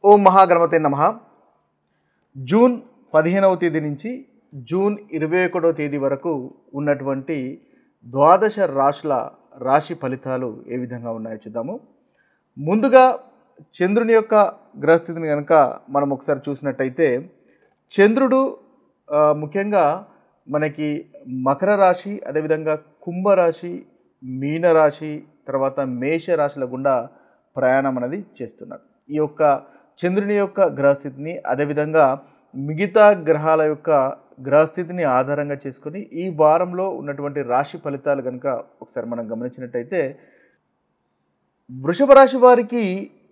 ఓం మహాగణపతే నమః. జూన్ 15వ తేదీ నుంచి జూన్ 21వ తేదీ వరకు ఉన్నటువంటి ద్వాదశ రాశుల రాశి ఫలితాలు ఏ విధంగా ఉన్నాయో చూద్దాము. ముందుగా చంద్రుని యొక్క గ్రహస్థితిని కనుక మనం ఒకసారి చూసినట్టయితే చంద్రుడు ముఖ్యంగా మనకి మకర రాశి, అదేవిధంగా కుంభరాశి, మీనరాశి, తర్వాత మేష రాశుల గుండా ప్రయాణం అనేది చేస్తున్నాడు. ఈ యొక్క చంద్రుని యొక్క గ్రహస్థితిని, అదేవిధంగా మిగతా గ్రహాల యొక్క గ్రహస్థితిని ఆధారంగా చేసుకొని ఈ వారంలో ఉన్నటువంటి రాశి ఫలితాలు కనుక ఒకసారి మనం గమనించినట్టయితే వృషభ రాశి వారికి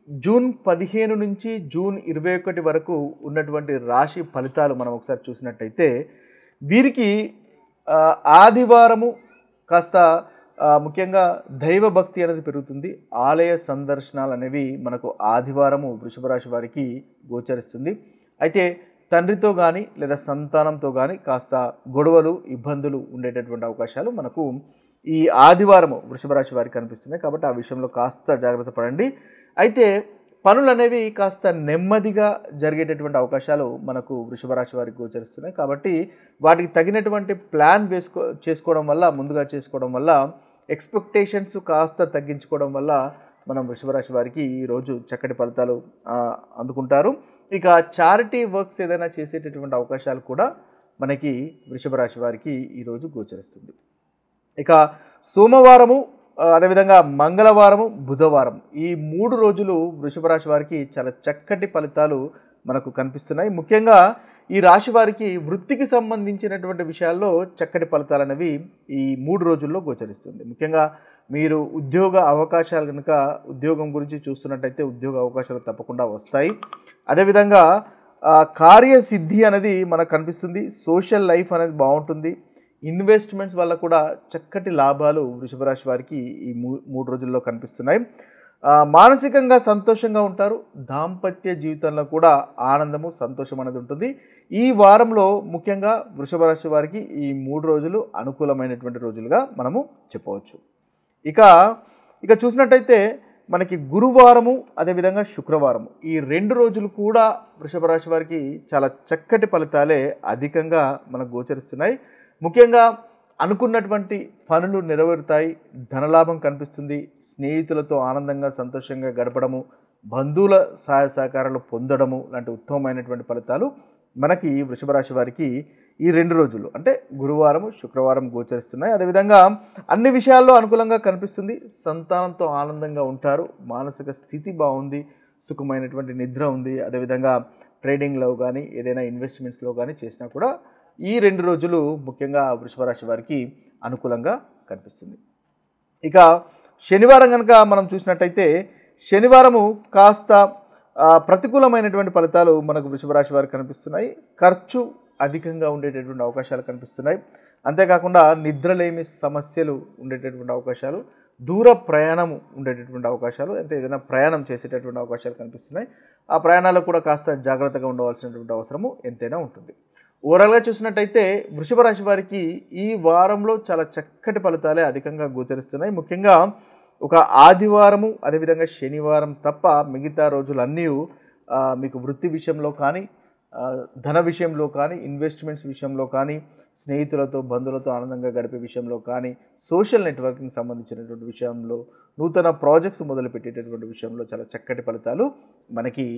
జూన్ 15 నుంచి జూన్ 21 వరకు ఉన్నటువంటి రాశి ఫలితాలు మనం ఒకసారి చూసినట్టయితే వీరికి ఆదివారము కాస్త ముఖ్యంగా దైవభక్తి అనేది పెరుగుతుంది. ఆలయ సందర్శనాలు అనేవి మనకు ఆదివారము వృషభ రాశి వారికి గోచరిస్తుంది. అయితే తండ్రితో కానీ లేదా సంతానంతో కానీ కాస్త గొడవలు, ఇబ్బందులు ఉండేటటువంటి అవకాశాలు మనకు ఈ ఆదివారము వృషభ రాశి వారికి కనిపిస్తున్నాయి. కాబట్టి ఆ విషయంలో కాస్త జాగ్రత్త పడండి. అయితే పనులు అనేవి కాస్త నెమ్మదిగా జరిగేటటువంటి అవకాశాలు మనకు వృషభ రాశి వారికి గోచరిస్తున్నాయి. కాబట్టి వాటికి తగినటువంటి ప్లాన్ చేసుకోవడం వల్ల, ముందుగా చేసుకోవడం వల్ల, ఎక్స్పెక్టేషన్స్ కాస్త తగ్గించుకోవడం వల్ల మనం వృషభ రాశి వారికి ఈరోజు చక్కటి ఫలితాలు అందుకుంటారు. ఇక చారిటీ వర్క్స్ ఏదైనా చేసేటటువంటి అవకాశాలు కూడా మనకి వృషభ రాశి వారికి ఈరోజు గోచరిస్తుంది. ఇక సోమవారము, అదేవిధంగా మంగళవారము, బుధవారం ఈ 3 రోజులు వృషభ రాశి వారికి చాలా చక్కటి ఫలితాలు మనకు కనిపిస్తున్నాయి. ముఖ్యంగా ఈ రాశి వారికి వృత్తికి సంబంధించినటువంటి విషయాల్లో చక్కటి ఫలితాలు అనేవి ఈ 3 రోజుల్లో గోచరిస్తుంది. ముఖ్యంగా మీరు ఉద్యోగ అవకాశాలు కనుక ఉద్యోగం గురించి చూస్తున్నట్టయితే ఉద్యోగ అవకాశాలు తప్పకుండా వస్తాయి. అదేవిధంగా కార్యసిద్ధి అనేది మనకు కనిపిస్తుంది. సోషల్ లైఫ్ అనేది బాగుంటుంది. ఇన్వెస్ట్మెంట్స్ వల్ల కూడా చక్కటి లాభాలు వృషభ రాశి వారికి ఈ 3 రోజుల్లో కనిపిస్తున్నాయి. మానసికంగా సంతోషంగా ఉంటారు. దాంపత్య జీవితంలో కూడా ఆనందము, సంతోషం అనేది ఉంటుంది. ఈ వారంలో ముఖ్యంగా వృషభ రాశి వారికి ఈ 3 రోజులు అనుకూలమైనటువంటి రోజులుగా మనము చెప్పవచ్చు. ఇక చూసినట్టయితే మనకి గురువారము, అదేవిధంగా శుక్రవారము ఈ 2 రోజులు కూడా వృషభ రాశి వారికి చాలా చక్కటి ఫలితాలే అధికంగా మనకు గోచరిస్తున్నాయి. ముఖ్యంగా అనుకున్నటువంటి పనులు నెరవేరుతాయి. ధనలాభం కనిపిస్తుంది. స్నేహితులతో ఆనందంగా, సంతోషంగా గడపడము, బంధువుల సహాయ సహకారాలు పొందడము లాంటి ఉత్తమమైనటువంటి ఫలితాలు మనకి వృషభ రాశి వారికి ఈ 2 రోజులు అంటే గురువారం, శుక్రవారం గోచరిస్తున్నాయి. అదేవిధంగా అన్ని విషయాల్లో అనుకూలంగా కనిపిస్తుంది. సంతానంతో ఆనందంగా ఉంటారు. మానసిక స్థితి బాగుంది. సుఖమైనటువంటి నిద్ర ఉంది. అదేవిధంగా ట్రేడింగ్లో కానీ ఏదైనా ఇన్వెస్ట్మెంట్స్లో కానీ చేసినా కూడా ఈ 2 రోజులు ముఖ్యంగా వృషభ రాశి వారికి అనుకూలంగా కనిపిస్తుంది. ఇక శనివారం కనుక మనం చూసినట్టయితే శనివారము కాస్త ప్రతికూలమైనటువంటి ఫలితాలు మనకు వృషభ రాశి వారికి కనిపిస్తున్నాయి. ఖర్చు అధికంగా ఉండేటటువంటి అవకాశాలు కనిపిస్తున్నాయి. అంతేకాకుండా నిద్రలేమి సమస్యలు ఉండేటటువంటి అవకాశాలు, దూర ప్రయాణం ఉండేటటువంటి అవకాశాలు, అంటే ఏదైనా ప్రయాణం చేసేటటువంటి అవకాశాలు కనిపిస్తున్నాయి. ఆ ప్రయాణాల్లో కూడా కాస్త జాగ్రత్తగా ఉండవలసినటువంటి అవసరము ఎంతైనా ఉంటుంది. ఓవరాల్గా చూసినట్టయితే వృషభ రాశి వారికి ఈ వారంలో చాలా చక్కటి ఫలితాలే అధికంగా గోచరిస్తున్నాయి. ముఖ్యంగా ఒక ఆదివారము, అదేవిధంగా శనివారం తప్ప మిగతా రోజులన్నీ మీకు వృత్తి విషయంలో కానీ, ధన విషయంలో కానీ, ఇన్వెస్ట్మెంట్స్ విషయంలో కానీ, స్నేహితులతో, బంధువులతో ఆనందంగా గడిపే విషయంలో కానీ, సోషల్ నెట్వర్కింగ్ సంబంధించినటువంటి విషయంలో, నూతన ప్రాజెక్ట్స్ మొదలుపెట్టేటటువంటి విషయంలో చాలా చక్కటి ఫలితాలు మనకి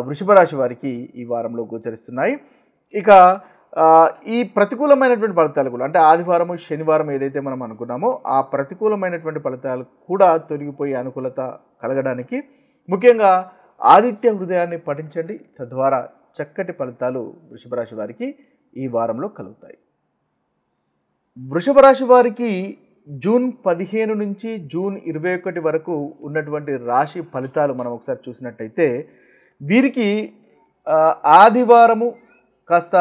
వృషభ రాశి వారికి ఈ వారంలో గోచరిస్తున్నాయి. ఇక ఈ ప్రతికూలమైనటువంటి ఫలితాలు కూడా అంటే ఆదివారం, శనివారం ఏదైతే మనం అనుకున్నామో ఆ ప్రతికూలమైనటువంటి ఫలితాలు కూడా తొలగిపోయి అనుకూలత కలగడానికి ముఖ్యంగా ఆదిత్య హృదయాన్ని పఠించండి. తద్వారా చక్కటి ఫలితాలు వృషభ రాశి వారికి ఈ వారంలో కలుగుతాయి. వృషభ రాశి వారికి జూన్ 15 నుంచి జూన్ 21 వరకు ఉన్నటువంటి రాశి ఫలితాలు మనం ఒకసారి చూసినట్టయితే వీరికి ఆదివారము కాస్త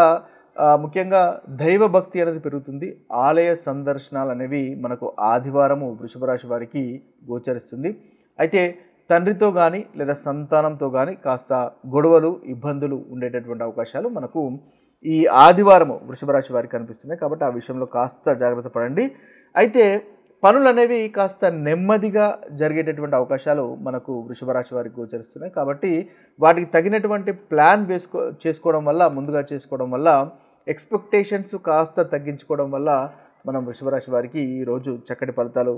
ముఖ్యంగా దైవభక్తి అనేది పెరుగుతుంది. ఆలయ సందర్శనాలు అనేవి మనకు ఆదివారము వృషభ రాశి వారికి గోచరిస్తుంది. అయితే తండ్రితో కానీ లేదా సంతానంతో కానీ కాస్త గొడవలు, ఇబ్బందులు ఉండేటటువంటి అవకాశాలు మనకు ఈ ఆదివారము వృషభ రాశి వారికి కనిపిస్తున్నాయి. కాబట్టి ఆ విషయంలో కాస్త జాగ్రత్త పడండి. అయితే పనులు అనేవి కాస్త నెమ్మదిగా జరిగేటటువంటి అవకాశాలు మనకు వృషభ రాశి వారికి గోచరిస్తున్నాయి. కాబట్టి వాటికి తగినటువంటి ప్లాన్ చేసుకోవడం వల్ల, ముందుగా చేసుకోవడం వల్ల, ఎక్స్‌పెక్టేషన్స్ కాస్త తగ్గించుకోవడం వల్ల మనం వృషభ రాశి వారికి ఈరోజు చక్కటి ఫలితాలు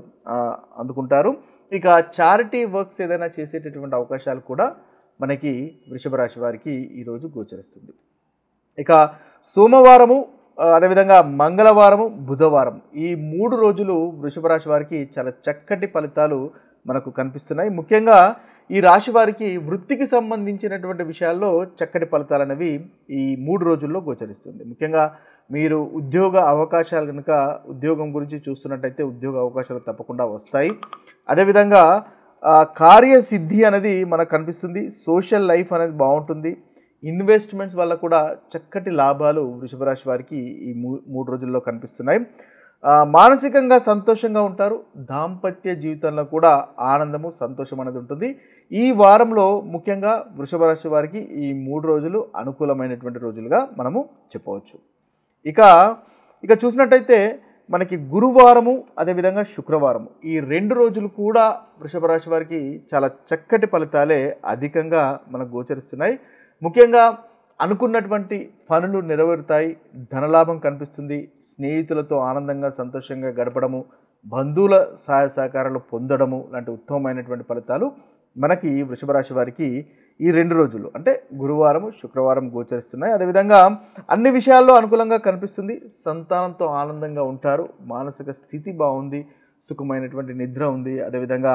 అందుకుంటారు. ఇక చారిటీ వర్క్స్ ఏదైనా చేసేటటువంటి అవకాశాలు కూడా మనకి వృషభ రాశి వారికి ఈరోజు గోచరిస్తుంది. ఇక సోమవారము, అదేవిధంగా మంగళవారము, బుధవారం ఈ 3 రోజులు వృషభ రాశి వారికి చాలా చక్కటి ఫలితాలు మనకు కనిపిస్తున్నాయి. ముఖ్యంగా ఈ రాశి వారికి వృత్తికి సంబంధించినటువంటి విషయాల్లో చక్కటి ఫలితాలు అనేవి ఈ 3 రోజుల్లో గోచరిస్తుంది. ముఖ్యంగా మీరు ఉద్యోగ అవకాశాలు కనుక ఉద్యోగం గురించి చూస్తున్నట్టయితే ఉద్యోగ అవకాశాలు తప్పకుండా వస్తాయి. అదేవిధంగా కార్యసిద్ధి అనేది మనకు కనిపిస్తుంది. సోషల్ లైఫ్ అనేది బాగుంటుంది. ఇన్వెస్ట్మెంట్స్ వల్ల కూడా చక్కటి లాభాలు వృషభ రాశి వారికి ఈ 3 రోజుల్లో కనిపిస్తున్నాయి. మానసికంగా సంతోషంగా ఉంటారు. దాంపత్య జీవితంలో కూడా ఆనందము, సంతోషం అనేది ఉంటుంది. ఈ వారంలో ముఖ్యంగా వృషభ రాశి వారికి ఈ 3 రోజులు అనుకూలమైనటువంటి రోజులుగా మనము చెప్పవచ్చు. ఇక చూసినట్టయితే మనకి గురువారము, అదేవిధంగా శుక్రవారము ఈ 2 రోజులు కూడా వృషభ రాశి వారికి చాలా చక్కటి ఫలితాలే అధికంగా మనకు గోచరిస్తున్నాయి. ముఖ్యంగా అనుకున్నటువంటి పనులు నెరవేరుతాయి. ధనలాభం కనిపిస్తుంది. స్నేహితులతో ఆనందంగా, సంతోషంగా గడపడము, బంధువుల సహాయ సహకారాలు పొందడము లాంటి ఉత్తమమైనటువంటి ఫలితాలు మనకి వృషభ రాశి వారికి ఈ 2 రోజులు అంటే గురువారం, శుక్రవారం గోచరిస్తున్నాయి. అదేవిధంగా అన్ని విషయాల్లో అనుకూలంగా కనిపిస్తుంది. సంతానంతో ఆనందంగా ఉంటారు. మానసిక స్థితి బాగుంది. సుఖమైనటువంటి నిద్ర ఉంది. అదేవిధంగా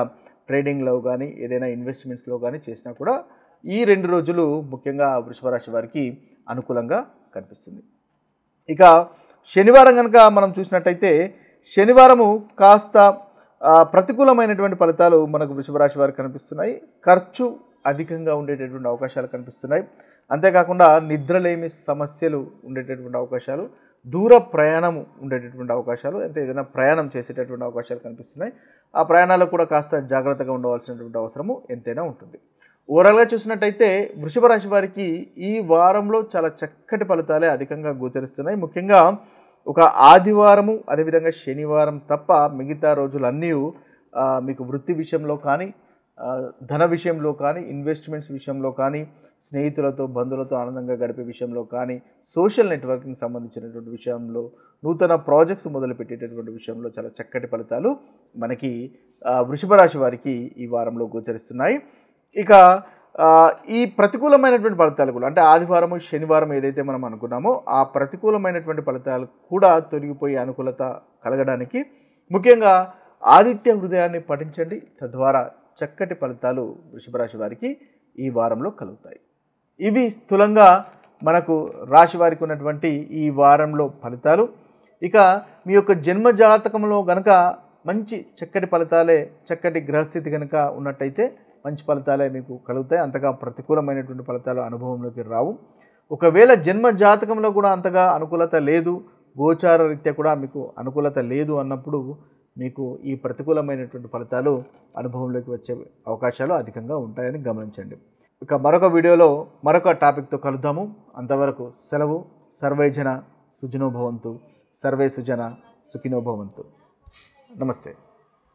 ట్రేడింగ్లో కానీ, ఏదైనా ఇన్వెస్ట్మెంట్స్లో కానీ చేసినా కూడా ఈ 2 రోజులు ముఖ్యంగా వృషభ రాశి వారికి అనుకూలంగా కనిపిస్తుంది. ఇక శనివారం కనుక మనం చూసినట్టయితే శనివారము కాస్త ప్రతికూలమైనటువంటి ఫలితాలు మనకు వృషభ రాశి వారికి కనిపిస్తున్నాయి. ఖర్చు అధికంగా ఉండేటటువంటి అవకాశాలు కనిపిస్తున్నాయి. అంతేకాకుండా నిద్రలేమి సమస్యలు ఉండేటటువంటి అవకాశాలు, దూర ప్రయాణం ఉండేటటువంటి అవకాశాలు, అంటే ఏదైనా ప్రయాణం చేసేటటువంటి అవకాశాలు కనిపిస్తున్నాయి. ఆ ప్రయాణాల్లో కూడా కాస్త జాగ్రత్తగా ఉండవలసినటువంటి అవసరము ఎంతైనా ఉంటుంది. ఓవరాల్గా చూసినట్టయితే వృషభ రాశి వారికి ఈ వారంలో చాలా చక్కటి ఫలితాలే అధికంగా గోచరిస్తున్నాయి. ముఖ్యంగా ఒక ఆదివారము, అదేవిధంగా శనివారం తప్ప మిగతా రోజులన్నీ మీకు వృత్తి విషయంలో కానీ, ధన విషయంలో కానీ, ఇన్వెస్ట్మెంట్స్ విషయంలో కానీ, స్నేహితులతో, బంధువులతో ఆనందంగా గడిపే విషయంలో కానీ, సోషల్ నెట్వర్కింగ్ సంబంధించినటువంటి విషయంలో, నూతన ప్రాజెక్ట్స్ మొదలుపెట్టేటటువంటి విషయంలో చాలా చక్కటి ఫలితాలు మనకి వృషభ రాశి వారికి ఈ వారంలో గోచరిస్తున్నాయి. ఇక ఈ ప్రతికూలమైనటువంటి ఫలితాలు కూడా అంటే ఆదివారం, శనివారం ఏదైతే మనం అనుకున్నామో ఆ ప్రతికూలమైనటువంటి ఫలితాలు కూడా తొలగిపోయి అనుకూలత కలగడానికి ముఖ్యంగా ఆదిత్య హృదయాన్ని పఠించండి. తద్వారా చక్కటి ఫలితాలు వృషభ రాశి వారికి ఈ వారంలో కలుగుతాయి. ఇవి స్థూలంగా మనకు రాశి వారికి ఉన్నటువంటి ఈ వారంలో ఫలితాలు. ఇక మీ యొక్క జన్మ జాతకంలో గనక మంచి చక్కటి ఫలితాలే, చక్కటి గ్రహస్థితి కనుక ఉన్నట్టయితే మంచి ఫలితాలే మీకు కలుగుతాయి. అంతగా ప్రతికూలమైనటువంటి ఫలితాలు అనుభవంలోకి రావు. ఒకవేళ జన్మ జాతకంలో కూడా అంతగా అనుకూలత లేదు, గోచార రీత్యా కూడా మీకు అనుకూలత లేదు అన్నప్పుడు మీకు ఈ ప్రతికూలమైనటువంటి ఫలితాలు అనుభవంలోకి వచ్చే అవకాశాలు అధికంగా ఉంటాయని గమనించండి. ఇక మరొక వీడియోలో మరొక టాపిక్తో కలుద్దాము. అంతవరకు సెలవు. సర్వే జన సుఖినో భవంతు. సర్వే సుజన సుఖినో భవంతు. నమస్తే.